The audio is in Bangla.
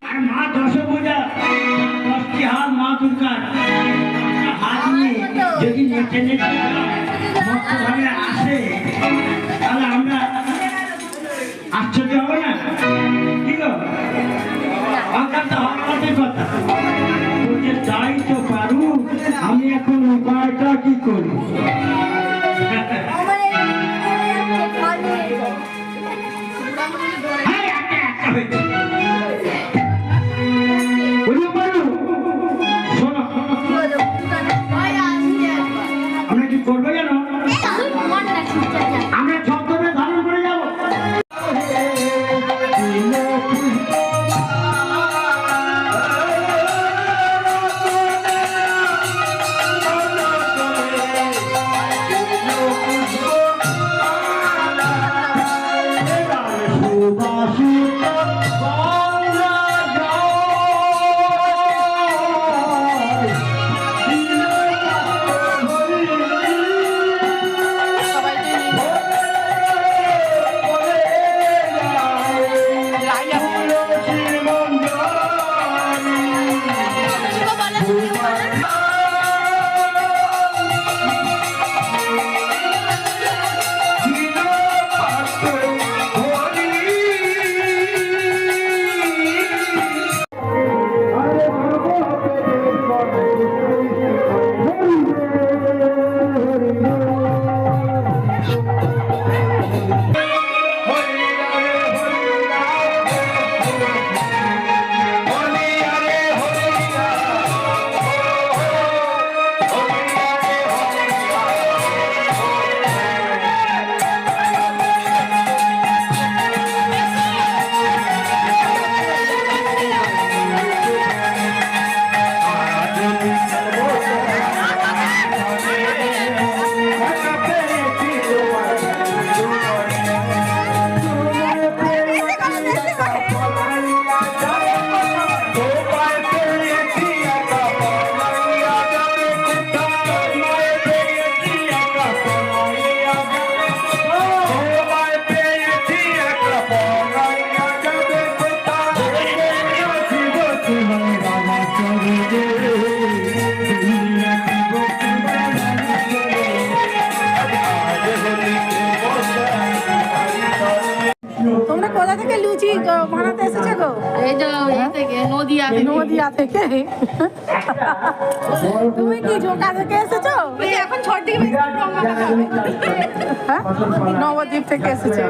আর মা দশভুজা 10টি হাত মা দুর্গার হাত নিয়ে যদি নেচে নেচে মস্তভাবে আসে তাহলে আমরা আশ্চর্য হব না? কি গো কথা বলছে যাই তো পারু, আমি এখন উপায়টা কি করি? আমরা কি করবো জানো? আমরা ছদ্মবেশ ধারণ করে যাবো। তোমরা কোথা থেকে লুচি বানাতে এসেছো গো? এই যে নদিয়া থেকে। তুমি কি ঝোঁকা থেকে এসেছো? এখন 6 থেকে হ্যাঁ, নবদ্বীপ থেকে এসেছো।